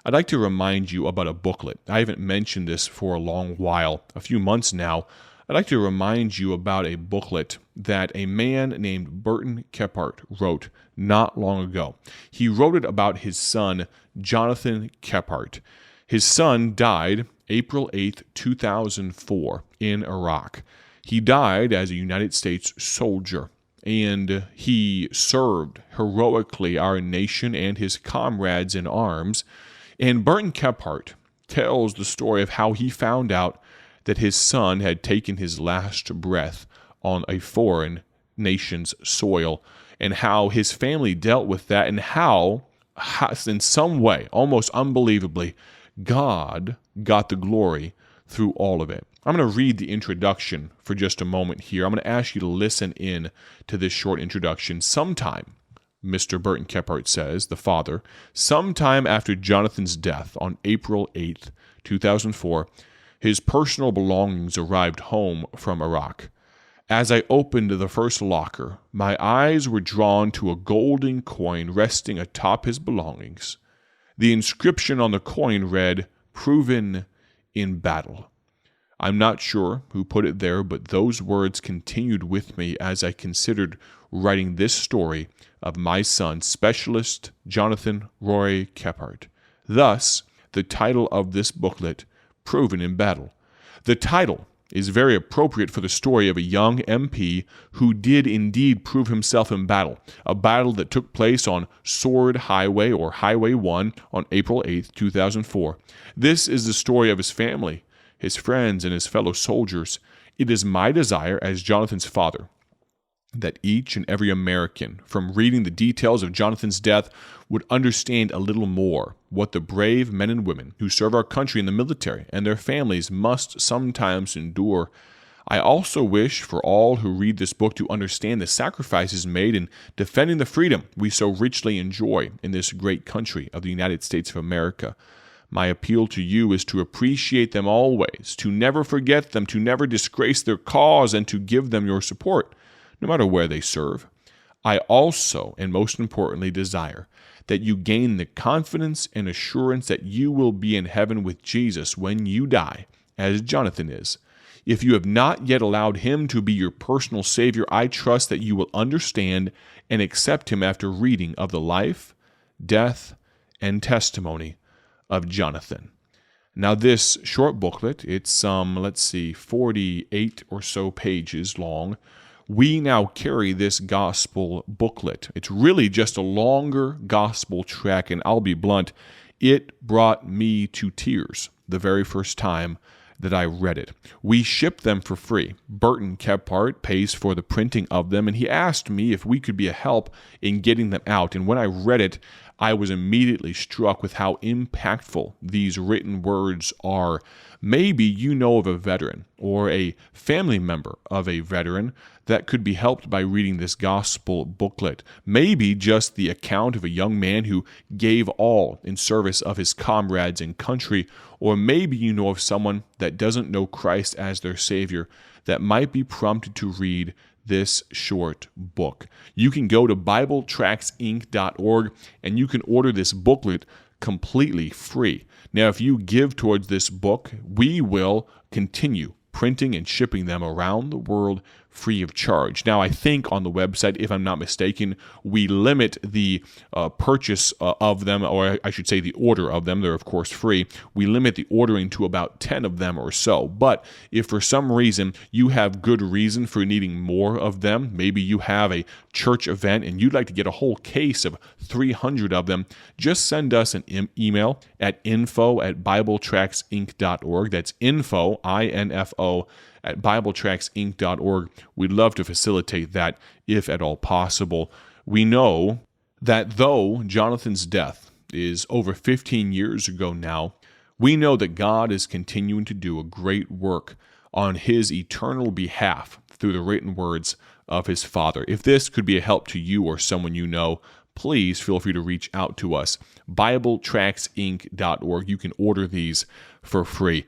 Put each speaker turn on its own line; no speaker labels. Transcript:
I'd like to remind you about a booklet. I haven't mentioned this for a long while, a few months now. I'd like to remind you about a booklet that a man named Burton Kephart wrote not long ago. He wrote it about his son, Jonathan Kephart. His son died April 8th, 2004 in Iraq. He died as a United States soldier, and he served heroically our nation and his comrades in arms. And Burton Kephart tells the story of how he found out that his son had taken his last breath on a foreign nation's soil, and how his family dealt with that, and how in some way, almost unbelievably, God got the glory through all of it. I'm going to read the introduction for just a moment here. I'm going to ask you to listen in to this short introduction. Sometime, Mr. Burton Kephart says, the father, sometime after Jonathan's death on April 8th, 2004, his personal belongings arrived home from Iraq. As I opened the first locker, my eyes were drawn to a golden coin resting atop his belongings. The inscription on the coin read, "Proven in battle." I'm not sure who put it there, but those words continued with me as I considered writing this story of my son, Specialist Jonathan Roy Kephart. Thus, the title of this booklet, Proven in Battle. The title is very appropriate for the story of a young MP who did indeed prove himself in battle, a battle that took place on Sword Highway, or Highway 1, on April 8th, 2004. This is the story of his family, his friends, and his fellow soldiers. It is my desire as Jonathan's father that each and every American, from reading the details of Jonathan's death, would understand a little more what the brave men and women who serve our country in the military and their families must sometimes endure. I also wish for all who read this book to understand the sacrifices made in defending the freedom we so richly enjoy in this great country of the United States of America. My appeal to you is to appreciate them always, to never forget them, to never disgrace their cause, and to give them your support, no matter where they serve. I also, and most importantly, desire that you gain the confidence and assurance that you will be in heaven with Jesus when you die, as Jonathan is. If you have not yet allowed him to be your personal Savior, I trust that you will understand and accept him after reading of the life, death, and testimony of Jonathan. Now, this short booklet, it's 48 or so pages long. We now carry this gospel booklet. It's really just a longer gospel tract, and I'll be blunt, it brought me to tears the very first time that I read it. We ship them for free. Burton Kephart pays for the printing of them, and he asked me if we could be a help in getting them out. And when I read it, I was immediately struck with how impactful these written words are. Maybe you know of a veteran or a family member of a veteran that could be helped by reading this gospel booklet. Maybe just the account of a young man who gave all in service of his comrades and country. Or maybe you know of someone that doesn't know Christ as their Savior that might be prompted to read this short book. You can go to BibleTractsInc.org and you can order this booklet completely free. Now, if you give towards this book, we will continue printing and shipping them around the world free of charge. Now, I think on the website, if I'm not mistaken, we limit the purchase of them, or I should say the order of them. They're, of course, free. We limit the ordering to about 10 of them or so. But if for some reason you have good reason for needing more of them, maybe you have a church event and you'd like to get a whole case of 300 of them, just send us an email at info@BibleTractsInc.org. That's info, I-N-F-O, at BibleTractsInc.org. We'd love to facilitate that if at all possible. We know that though Jonathan's death is over 15 years ago now, we know that God is continuing to do a great work on his eternal behalf through the written words of his Father. If this could be a help to you or someone you know, please feel free to reach out to us. BibleTractsInc.org. You can order these for free.